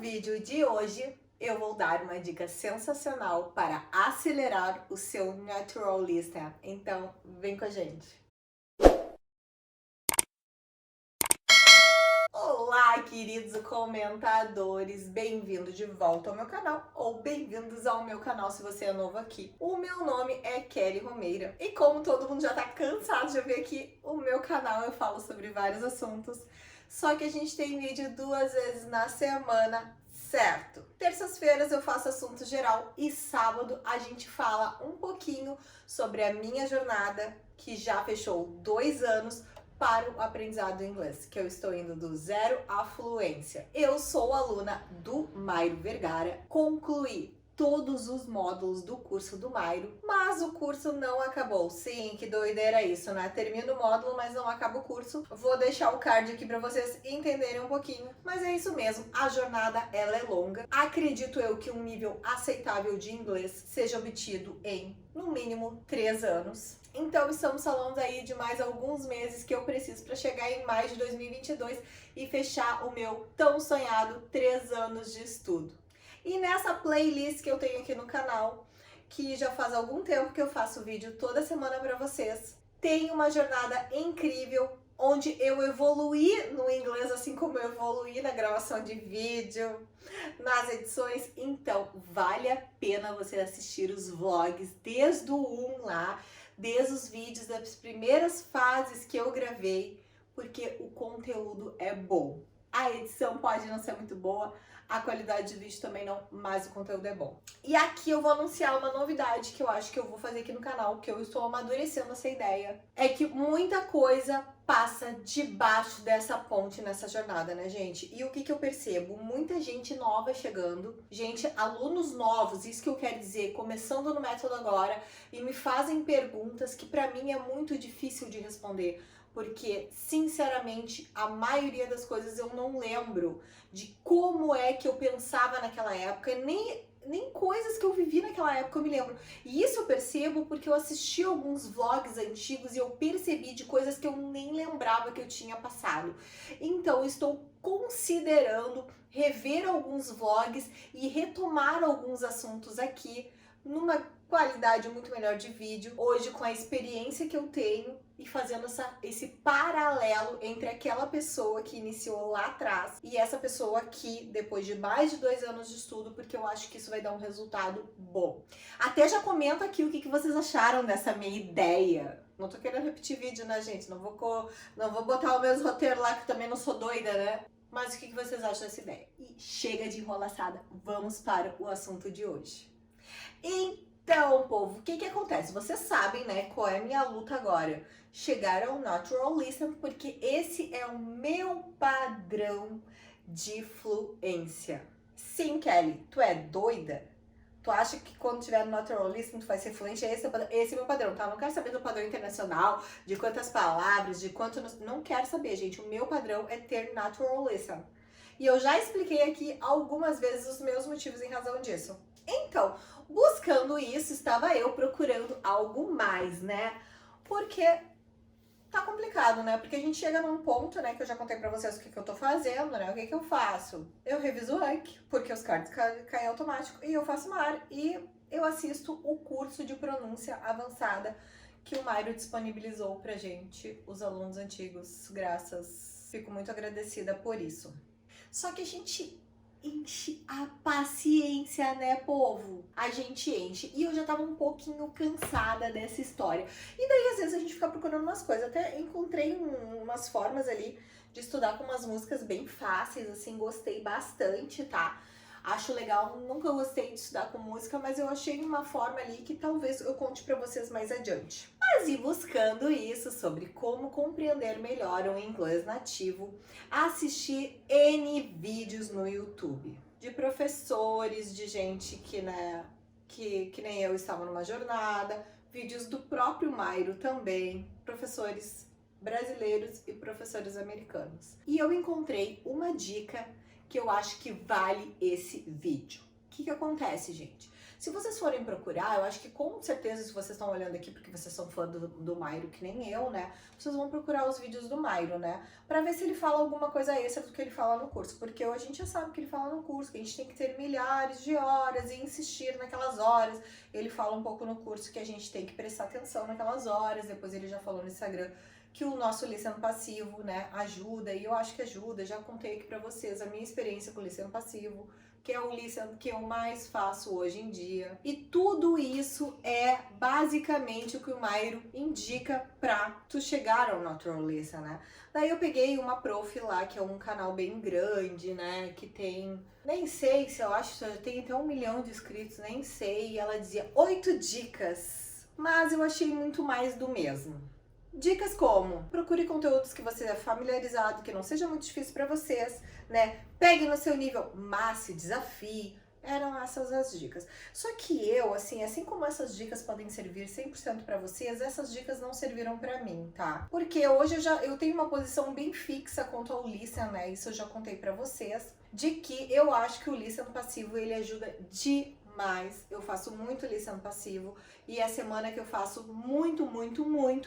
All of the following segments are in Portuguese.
vídeo de hoje, eu vou dar uma dica sensacional para acelerar o seu natural listening. Então, vem com a gente. Olá, queridos comentadores, bem-vindos de volta ao meu canal ou bem-vindos ao meu canal se você é novo aqui. O meu nome é Kelly Romeira e como todo mundo já tá cansado de ver aqui, o meu canal eu falo sobre vários assuntos, só que a gente tem vídeo 2 vezes na semana, certo? Terças-feiras eu faço assunto geral e sábado a gente fala um pouquinho sobre a minha jornada, que já fechou 2 anos, para o aprendizado do inglês, que eu estou indo do zero à fluência. Eu sou aluna do Mairo Vergara, concluí todos os módulos do curso do Mairo, mas o curso não acabou. Sim, que doideira isso, né? Termino o módulo, mas não acaba o curso. Vou deixar o card aqui para vocês entenderem um pouquinho, mas é isso mesmo, a jornada ela é longa. Acredito eu que um nível aceitável de inglês seja obtido em, no mínimo, 3 anos. Então estamos falando aí de mais alguns meses que eu preciso para chegar em maio de 2022 e fechar o meu tão sonhado 3 anos de estudo. E nessa playlist que eu tenho aqui no canal, que já faz algum tempo que eu faço vídeo toda semana para vocês, tem uma jornada incrível onde eu evoluí no inglês, assim como eu evoluí na gravação de vídeo, nas edições. Então vale a pena você assistir os vlogs desde o 1 lá, desde os vídeos das primeiras fases que eu gravei, porque o conteúdo é bom. A edição pode não ser muito boa, a qualidade de vídeo também não, mas o conteúdo é bom. E aqui eu vou anunciar uma novidade que eu acho que eu vou fazer aqui no canal, que eu estou amadurecendo essa ideia. É que muita coisa passa debaixo dessa ponte nessa jornada, né, gente? E o que eu percebo? Muita gente nova chegando, alunos novos, isso que eu quero dizer, começando no método agora, e me fazem perguntas que pra mim é muito difícil de responder, porque, sinceramente, a maioria das coisas eu não lembro de como é que eu pensava naquela época, nem coisas que eu vivi naquela época eu me lembro. E isso eu percebo porque eu assisti alguns vlogs antigos e eu percebi de coisas que eu nem lembrava que eu tinha passado. Então, eu estou considerando rever alguns vlogs e retomar alguns assuntos aqui numa qualidade muito melhor de vídeo, hoje com a experiência que eu tenho e fazendo esse paralelo entre aquela pessoa que iniciou lá atrás e essa pessoa aqui, depois de mais de 2 anos de estudo, porque eu acho que isso vai dar um resultado bom. Até já comenta aqui o que vocês acharam dessa minha ideia. Não tô querendo repetir vídeo, né, gente? Não vou botar o mesmo roteiro lá, que também não sou doida, né? Mas o que vocês acham dessa ideia? E chega de enrolaçada, vamos para o assunto de hoje. Então, povo, o que acontece? Vocês sabem, né, qual é a minha luta agora? Chegar ao natural listening, porque esse é o meu padrão de fluência. Sim, Kelly, tu é doida? Tu acha que quando tiver no natural listening tu vai ser fluente? Esse é o meu padrão, tá? Eu não quero saber do padrão internacional, de quantas palavras, de quanto... Não quero saber, gente. O meu padrão é ter natural listening. E eu já expliquei aqui algumas vezes os meus motivos em razão disso. Então, buscando isso, estava eu procurando algo mais, né? Porque tá complicado, né? Porque a gente chega num ponto, né, que eu já contei pra vocês o que eu tô fazendo, né? O que eu faço? Eu reviso o rank, porque os cards caem automático, e eu faço MAR, e eu assisto o curso de pronúncia avançada que o Mairo disponibilizou pra gente, os alunos antigos, graças. Fico muito agradecida por isso. Só que a gente enche a paciência, né, povo? A gente enche. E eu já tava um pouquinho cansada dessa história. E daí, às vezes, a gente fica procurando umas coisas. Até encontrei umas formas ali de estudar com umas músicas bem fáceis, assim, gostei bastante, tá? Acho legal, nunca gostei de estudar com música, mas eu achei uma forma ali que talvez eu conte pra vocês mais adiante. Mas e buscando isso sobre como compreender melhor o inglês nativo, assisti N vídeos no YouTube de professores, de gente que, né, que nem eu estava numa jornada, vídeos do próprio Mairo também, professores brasileiros e professores americanos. E eu encontrei uma dica que eu acho que vale esse vídeo, que acontece, gente? Se vocês forem procurar, eu acho que com certeza, se vocês estão olhando aqui porque vocês são fã do Mairo, que nem eu, né? Vocês vão procurar os vídeos do Mairo, né? Pra ver se ele fala alguma coisa extra do que ele fala no curso. Porque a gente já sabe que ele fala no curso, que a gente tem que ter milhares de horas e insistir naquelas horas. Ele fala um pouco no curso que a gente tem que prestar atenção naquelas horas. Depois ele já falou no Instagram que o nosso listening passivo, né, ajuda. E eu acho que ajuda. Já contei aqui pra vocês a minha experiência com o listening passivo, que é o listening que eu mais faço hoje em dia. E tudo isso é basicamente o que o Mairo indica pra tu chegar ao natural listening, né? Daí eu peguei uma prof lá, que é um canal bem grande, né? Que tem, nem sei se eu acho, tem até 1 milhão de inscritos, nem sei. E ela dizia 8 dicas, mas eu achei muito mais do mesmo. Dicas como: procure conteúdos que você é familiarizado, que não seja muito difícil para vocês, né? Pegue no seu nível, mas se desafie. Eram essas as dicas. Só que eu, assim como essas dicas podem servir 100% para vocês, essas dicas não serviram para mim, tá? Porque hoje eu tenho uma posição bem fixa quanto ao listening, né? Isso eu já contei para vocês, de que eu acho que o listening passivo ele ajuda demais. Eu faço muito listening passivo e a semana que eu faço muito,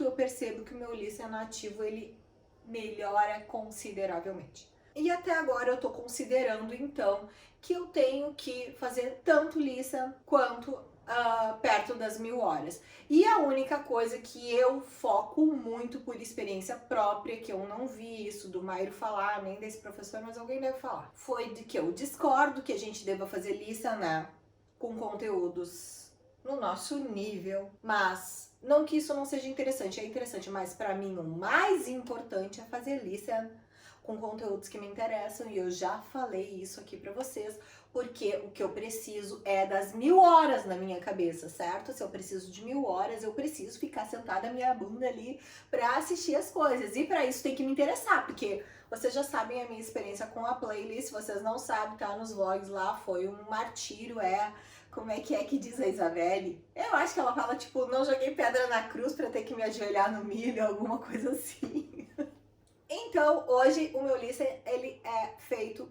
eu percebo que o meu listening ativo ele melhora consideravelmente. E até agora eu tô considerando então que eu tenho que fazer tanto listening quanto perto das 1000 horas. E a única coisa que eu foco muito por experiência própria, que eu não vi isso do Mairo falar, nem desse professor, mas alguém deve falar, foi de que eu discordo que a gente deva fazer listening, né, com conteúdos no nosso nível, mas não que isso não seja interessante, é interessante, mas para mim o mais importante é fazer listening com conteúdos que me interessam, e eu já falei isso aqui pra vocês, porque o que eu preciso é das 1000 horas na minha cabeça, certo? Se eu preciso de 1000 horas, eu preciso ficar sentada a minha bunda ali pra assistir as coisas, e pra isso tem que me interessar, porque vocês já sabem a minha experiência com a playlist, se vocês não sabem, tá nos vlogs lá, foi um martírio, como é que diz a Isabelle? Eu acho que ela fala, tipo, não joguei pedra na cruz pra ter que me ajoelhar no milho, alguma coisa assim. Então, hoje o meu listening ele é feito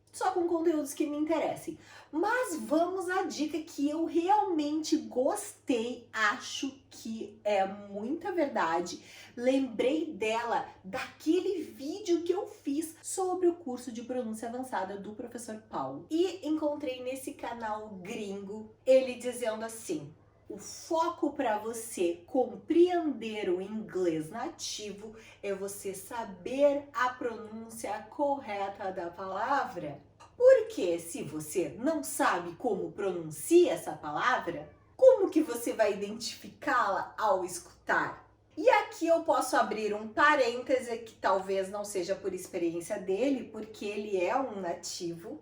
só com conteúdos que me interessem. Mas vamos à dica que eu realmente gostei, acho que é muita verdade. Lembrei dela daquele vídeo que eu fiz sobre o curso de pronúncia avançada do professor Paulo. E encontrei nesse canal gringo ele dizendo assim: o foco para você compreender o inglês nativo é você saber a pronúncia correta da palavra. Porque se você não sabe como pronuncia essa palavra, como que você vai identificá-la ao escutar? E aqui eu posso abrir um parêntese que talvez não seja por experiência dele, porque ele é um nativo,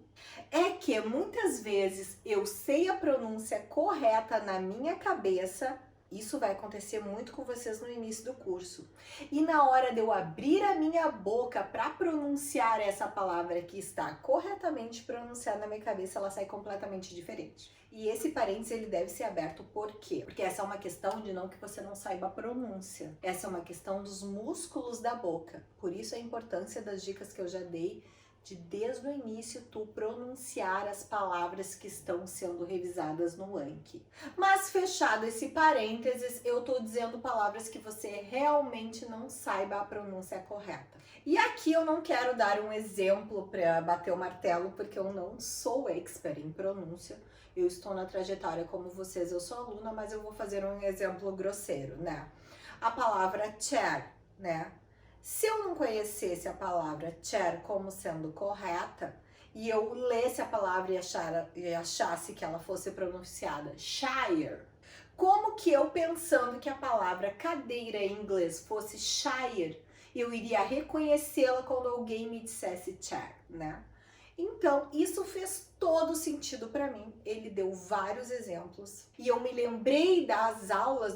é que muitas vezes eu sei a pronúncia correta na minha cabeça. Isso vai acontecer muito com vocês no início do curso. E na hora de eu abrir a minha boca para pronunciar essa palavra que está corretamente pronunciada na minha cabeça, ela sai completamente diferente. E esse parênteses ele deve ser aberto por quê? Porque essa é uma questão de não que você não saiba a pronúncia. Essa é uma questão dos músculos da boca. Por isso a importância das dicas que eu já dei de desde o início tu pronunciar as palavras que estão sendo revisadas no Anki. Mas fechado esse parênteses, eu tô dizendo palavras que você realmente não saiba a pronúncia correta. E aqui eu não quero dar um exemplo para bater o martelo, porque eu não sou expert em pronúncia. Eu estou na trajetória como vocês, eu sou aluna, mas eu vou fazer um exemplo grosseiro, né? A palavra chair, né? Se eu não conhecesse a palavra chair como sendo correta, e eu lesse a palavra e achasse que ela fosse pronunciada shire, como que eu, pensando que a palavra cadeira em inglês fosse shire, eu iria reconhecê-la quando alguém me dissesse chair, né? Então, isso fez todo sentido para mim. Ele deu vários exemplos. E eu me lembrei das aulas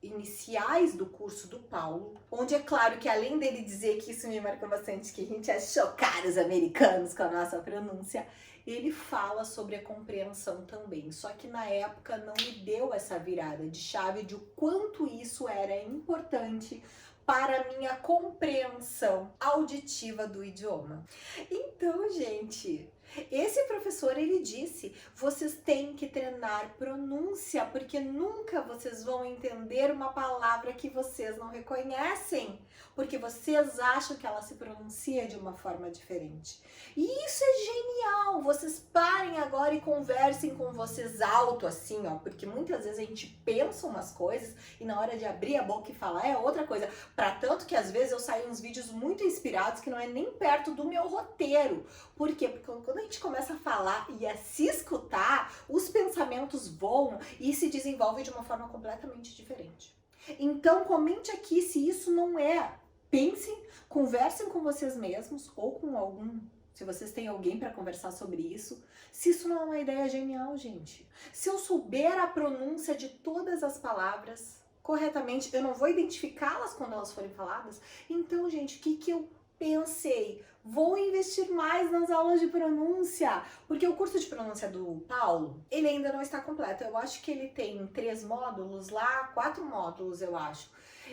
iniciais do curso do Paulo, onde é claro que além dele dizer que isso me marcou bastante, que a gente é chocar os americanos com a nossa pronúncia, ele fala sobre a compreensão também. Só que na época não me deu essa virada de chave de o quanto isso era importante para a minha compreensão auditiva do idioma. Então, gente, Esse professor, ele disse, vocês têm que treinar pronúncia, porque nunca vocês vão entender uma palavra que vocês não reconhecem, porque vocês acham que ela se pronuncia de uma forma diferente. E isso é genial! Vocês parem agora e conversem com vocês alto assim, ó, porque muitas vezes a gente pensa umas coisas e na hora de abrir a boca e falar é outra coisa. Para tanto que às vezes eu saio uns vídeos muito inspirados que não é nem perto do meu roteiro. Por quê? Porque quando a gente começa a falar e a se escutar, os pensamentos voam e se desenvolvem de uma forma completamente diferente. Então comente aqui se isso não é. Pensem, conversem com vocês mesmos ou com algum, se vocês têm alguém para conversar sobre isso, se isso não é uma ideia genial, gente. Se eu souber a pronúncia de todas as palavras corretamente, eu não vou identificá-las quando elas forem faladas. Então, gente, o que eu pensei? Vou investir mais nas aulas de pronúncia, porque o curso de pronúncia do Paulo, ele ainda não está completo. Eu acho que ele tem 3 módulos lá, 4 módulos, eu acho.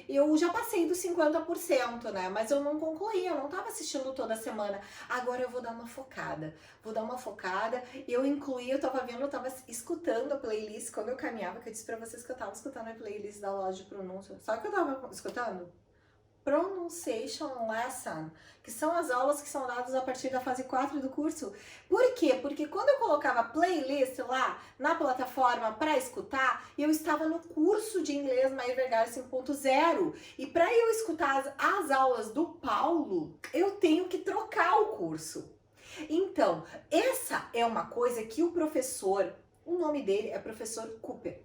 Eu já passei dos 50%, né? Mas eu não concluí, eu não tava assistindo toda semana. Agora eu vou dar uma focada. Vou dar uma focada. Eu incluí, eu tava vendo, eu tava escutando a playlist quando eu caminhava, que eu disse pra vocês que eu tava escutando a playlist da loja de pronúncia. Sabe o que eu tava escutando? Pronunciation Lesson, que são as aulas que são dadas a partir da fase 4 do curso. Por quê? Porque quando eu colocava playlist lá na plataforma para escutar, eu estava no curso de inglês Mair Vergara 5.0 e para eu escutar as aulas do Paulo, eu tenho que trocar o curso. Então, essa é uma coisa que o professor, o nome dele é professor Cooper,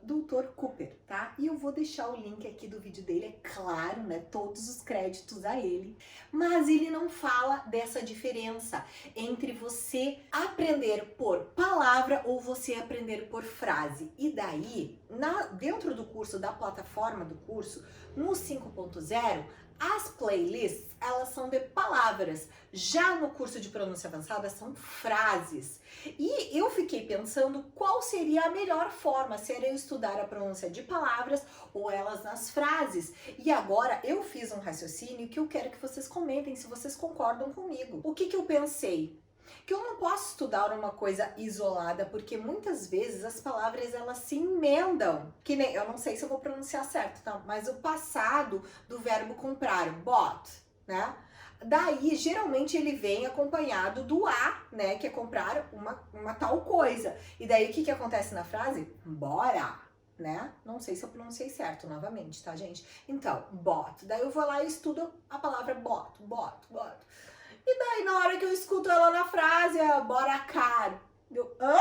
Dr. Cooper, tá? E eu vou deixar o link aqui do vídeo dele, é claro, né? Todos os créditos a ele. Mas ele não fala dessa diferença entre você aprender por palavra ou você aprender por frase. E daí, dentro do curso, da plataforma do curso, no 5.0, as playlists, elas são de palavras. Já no curso de pronúncia avançada, são frases. E eu fiquei pensando qual seria a melhor forma, se era eu estudar a pronúncia de palavras ou elas nas frases. E agora eu fiz um raciocínio que eu quero que vocês comentem se vocês concordam comigo. O que eu pensei? Que eu não posso estudar uma coisa isolada, porque muitas vezes as palavras elas se emendam. Que nem, eu não sei se eu vou pronunciar certo, tá? Mas o passado do verbo comprar, bought, né? Daí, geralmente, ele vem acompanhado do a, né? Que é comprar uma tal coisa. E daí, o que acontece na frase? Bora! Né? Não sei se eu pronunciei certo novamente, tá, gente? Então, bought. Daí eu vou lá e estudo a palavra bought. E daí, na hora que eu escuto ela na frase, é bora caro. Eu, hã?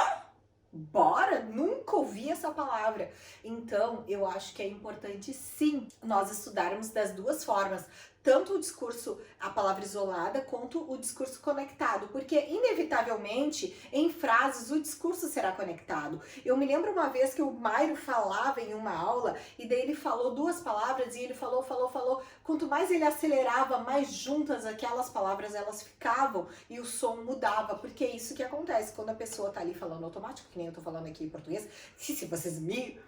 Bora? Nunca ouvi essa palavra. Então, eu acho que é importante, sim, nós estudarmos das duas formas. Tanto o discurso, a palavra isolada, quanto o discurso conectado. Porque, inevitavelmente, em frases, o discurso será conectado. Eu me lembro uma vez que o Mairo falava em uma aula, e daí ele falou 2 palavras, e ele falou. Quanto mais ele acelerava, mais juntas aquelas palavras elas ficavam, e o som mudava. Porque é isso que acontece quando a pessoa tá ali falando automático, que nem eu tô falando aqui em português. Se vocês me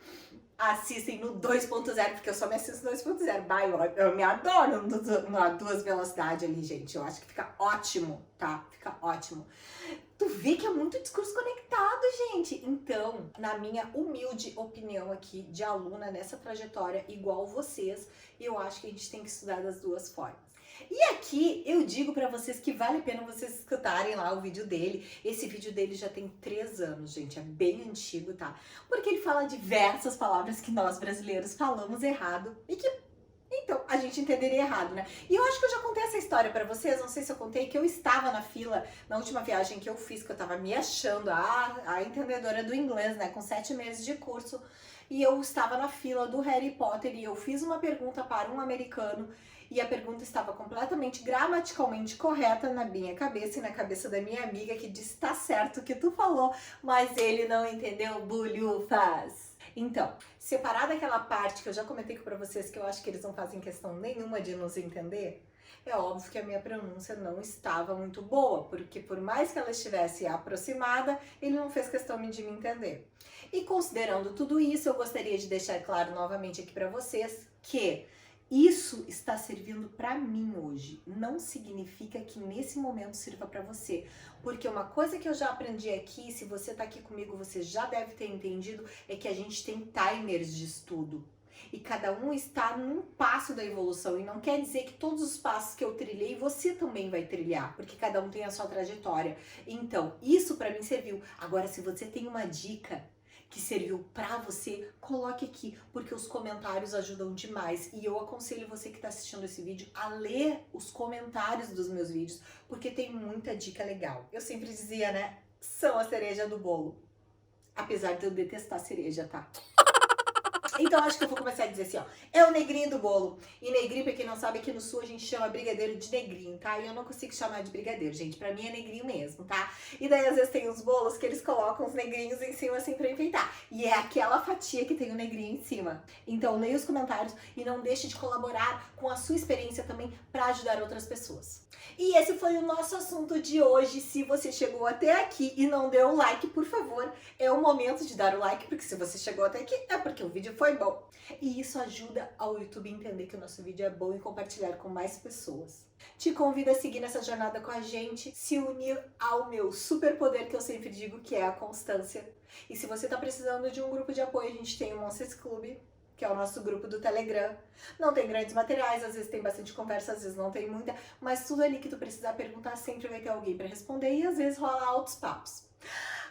assistem no 2.0, porque eu só me assisto no 2.0. Eu me adoro na 2 velocidades ali, gente. Eu acho que fica ótimo, tá? Fica ótimo. Tu vê que é muito discurso conectado, gente. Então, na minha humilde opinião aqui de aluna nessa trajetória igual vocês, eu acho que a gente tem que estudar das duas formas. E aqui eu digo pra vocês que vale a pena vocês escutarem lá o vídeo dele. Esse vídeo dele já tem 3 anos, gente, é bem antigo, tá? Porque ele fala diversas palavras que nós brasileiros falamos errado e que, então, a gente entenderia errado, né? E eu acho que eu já contei essa história pra vocês, não sei se eu contei, que eu estava na fila na última viagem que eu fiz, que eu tava me achando a entendedora do inglês, né, com 7 meses de curso, e eu estava na fila do Harry Potter e eu fiz uma pergunta para um americano e a pergunta estava completamente gramaticalmente correta na minha cabeça e na cabeça da minha amiga, que disse, tá certo o que tu falou, mas ele não entendeu bulhufas. Então, separada aquela parte que eu já comentei pra vocês que eu acho que eles não fazem questão nenhuma de nos entender, é óbvio que a minha pronúncia não estava muito boa, porque por mais que ela estivesse aproximada, ele não fez questão de me entender. E considerando tudo isso, eu gostaria de deixar claro novamente aqui pra vocês que Isso está servindo para mim hoje. Não significa que nesse momento sirva para você. Porque uma coisa que eu já aprendi aqui, se você tá aqui comigo, você já deve ter entendido, é que a gente tem timers de estudo. E cada um está num passo da evolução. E não quer dizer que todos os passos que eu trilhei, você também vai trilhar. Porque cada um tem a sua trajetória. Então, isso para mim serviu. Agora, se você tem uma dica que serviu pra você, coloque aqui, porque os comentários ajudam demais. E eu aconselho você que tá assistindo esse vídeo a ler os comentários dos meus vídeos, porque tem muita dica legal. Eu sempre dizia, né? São a cereja do bolo. Apesar de eu detestar cereja, tá? Então acho que eu vou começar a dizer assim, ó, é o negrinho do bolo. E negrinho, pra quem não sabe, aqui no sul a gente chama brigadeiro de negrinho, tá? E eu não consigo chamar de brigadeiro, gente. Pra mim é negrinho mesmo, tá? E daí às vezes tem os bolos que eles colocam os negrinhos em cima assim pra enfeitar. E é aquela fatia que tem o negrinho em cima. Então leia os comentários e não deixe de colaborar com a sua experiência também pra ajudar outras pessoas. E esse foi o nosso assunto de hoje. Se você chegou até aqui e não deu o like, por favor, é o momento de dar o like, porque se você chegou até aqui é porque o vídeo foi bom. E isso ajuda ao YouTube a entender que o nosso vídeo é bom e compartilhar com mais pessoas. Te convido a seguir nessa jornada com a gente, se unir ao meu superpoder que eu sempre digo, que é a constância. E se você tá precisando de um grupo de apoio, a gente tem o Monsters Club, que é o nosso grupo do Telegram. Não tem grandes materiais, às vezes tem bastante conversa, às vezes não tem muita, mas tudo ali que tu precisar perguntar sempre vai ter alguém para responder e às vezes rola altos papos.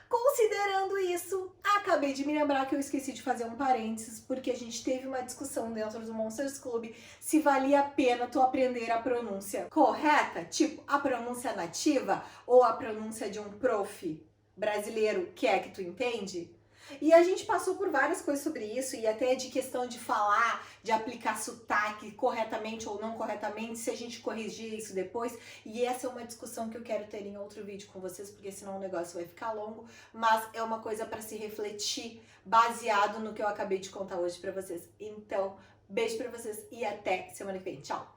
Considerando isso, acabei de me lembrar que eu esqueci de fazer um parênteses, porque a gente teve uma discussão dentro do Monsters Club se valia a pena tu aprender a pronúncia correta, tipo a pronúncia nativa ou a pronúncia de um prof brasileiro que é que tu entende. E a gente passou por várias coisas sobre isso, e até de questão de falar, de aplicar sotaque corretamente ou não corretamente, se a gente corrigir isso depois. E essa é uma discussão que eu quero ter em outro vídeo com vocês, porque senão o negócio vai ficar longo, mas é uma coisa para se refletir, baseado no que eu acabei de contar hoje para vocês. Então, beijo para vocês e até semana que vem. Tchau!